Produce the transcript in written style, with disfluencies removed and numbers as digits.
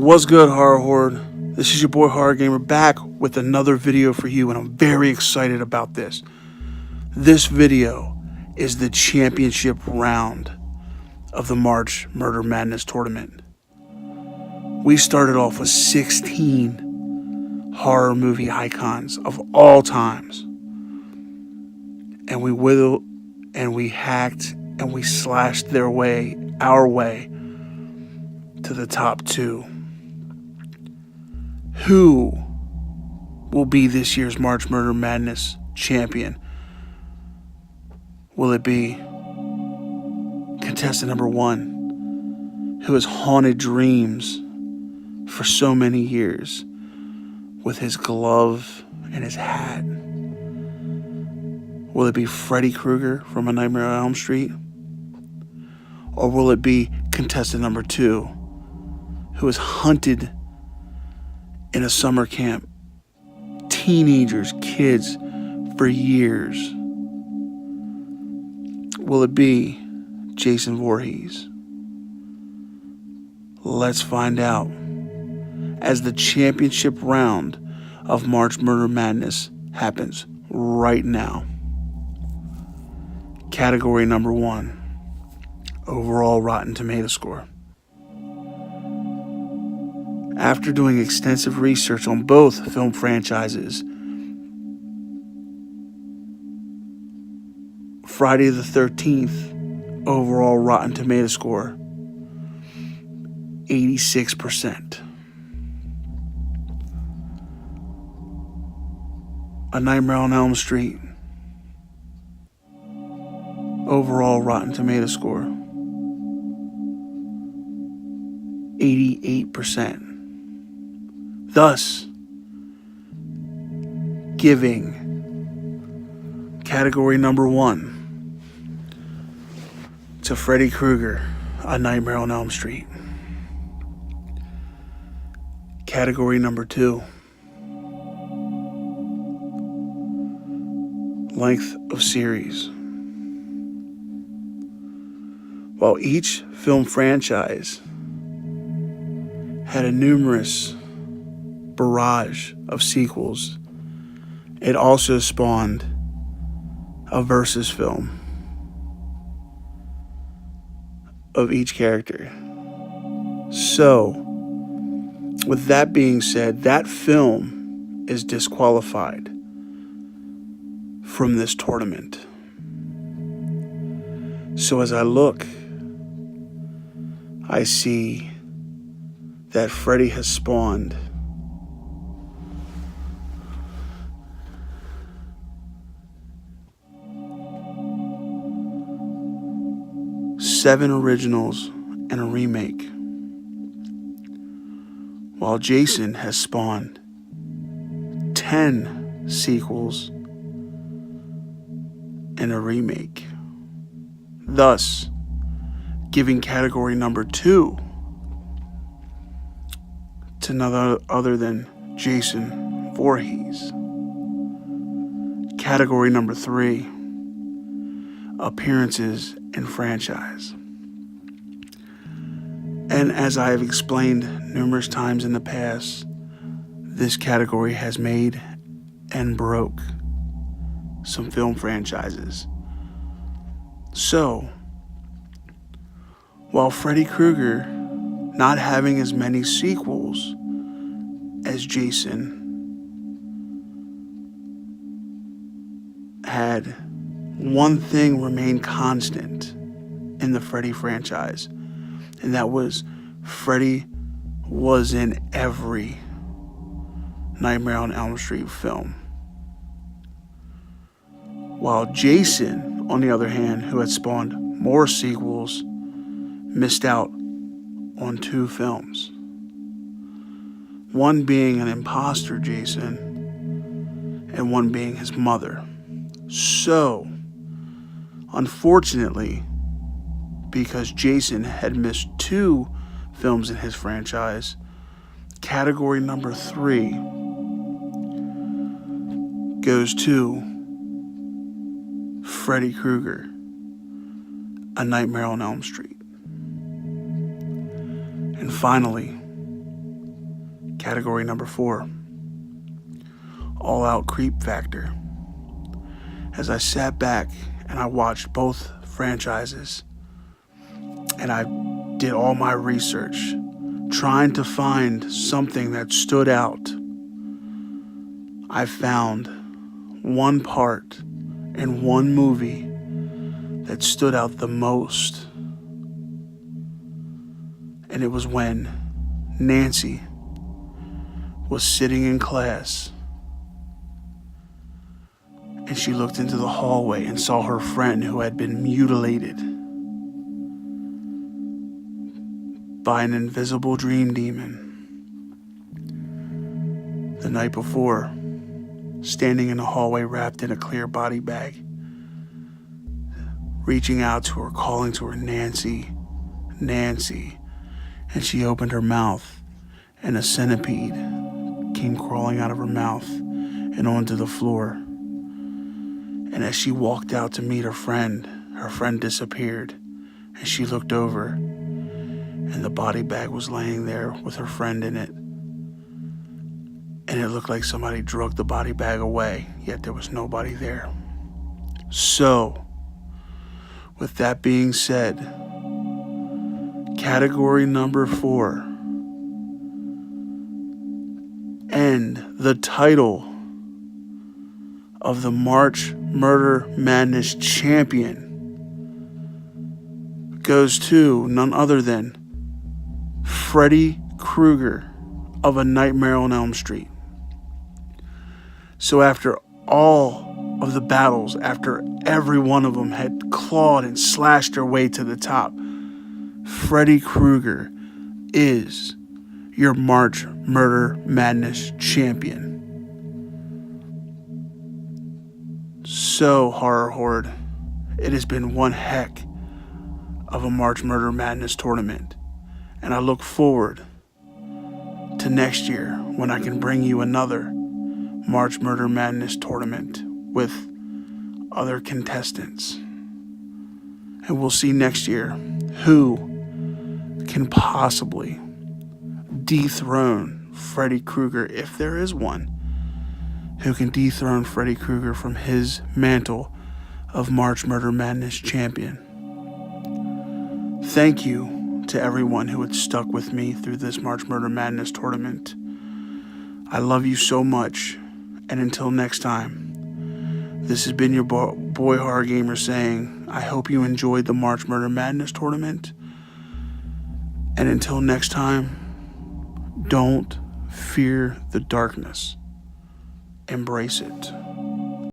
What's good, Horror Horde? This is your boy Horror Gamer back with another video for you, and I'm very excited about this. This video is the championship round of the March Murder Madness tournament. We started off with 16 horror movie icons of all times, and we whittled and we hacked and we slashed our way to the top two. Who will be this year's March Murder Madness champion? Will it be contestant number 1, who has haunted dreams for so many years with his glove and his hat? Will it be Freddy Kruger from A Nightmare on Elm Street? Or will it be contestant number 2, who has hunted in a summer camp teenagers, kids, for years? Will it be Jason Vorhees? Let's find out as the championship round of March Murder Madness happens right now. Category number 1, overall Rotten Tomato score. After doing extensive research on both film franchises, Friday the 13th overall Rotten Tomato score, 86%. A Nightmare on Elm Street overall Rotten Tomato score, 88%. Thus, giving category number 1 to Freddy Krueger, A Nightmare on Elm Street. Category number 2, length of series. While each film franchise had a numerous barrage of sequels, it also spawned a versus film of each character. So, with that being said, that film is disqualified from this tournament. So as I look, I see that Freddy has spawned seven originals and a remake, while Jason has spawned 10 sequels and a remake, thus giving category number 2 to none other than Jason Voorhees. Category number 3, appearances in franchise. And as I have explained numerous times in the past, this category has made and broke some film franchises. So, while Freddy Krueger not having as many sequels as Jason had, one thing remained constant in the Freddy franchise, and that was Freddy was in every Nightmare on Elm Street film. While Jason, on the other hand, who had spawned more sequels, missed out on 2 films. One being an imposter Jason, and one being his mother. So, unfortunately, because Jason had missed 2 films in his franchise, category number 3 goes to Freddy Krueger, A Nightmare on Elm Street. And finally, Category number 4, all-out creep factor. As I sat back and I watched both franchises and I did all my research trying to find something that stood out, I found one part in one movie that stood out the most. And it was when Nancy was sitting in class and she looked into the hallway and saw her friend who had been mutilated by an invisible dream demon the night before, standing in the hallway wrapped in a clear body bag, reaching out to her, calling to her, "Nancy, Nancy." And she opened her mouth and a centipede came crawling out of her mouth and onto the floor. And as she walked out to meet her friend disappeared, and she looked over, and the body bag was laying there with her friend in it. And it looked like somebody dragged the body bag away, yet there was nobody there. So, with that being said, category number 4, and the title of the March Murder Madness champion goes to none other than Freddy Kruger of A Nightmare on Elm Street. So after all of the battles, after every one of them had clawed and slashed their way to the top, Freddy Kruger is your March Murder Madness champion. So, Horror Horde, it has been one heck of a March Murder Madness tournament, and I look forward to next year when I can bring you another March Murder Madness tournament with other contestants. And we'll see next year who can possibly dethrone Freddy Krueger, if there is one, who can dethrone Freddy Krueger from his mantle of March Murder Madness champion. Thank you to everyone who had stuck with me through this March Murder Madness tournament. I love you so much, and until next time, this has been your boy Horror Gamer saying, I hope you enjoyed the March Murder Madness tournament, and until next time, don't fear the darkness. Embrace it.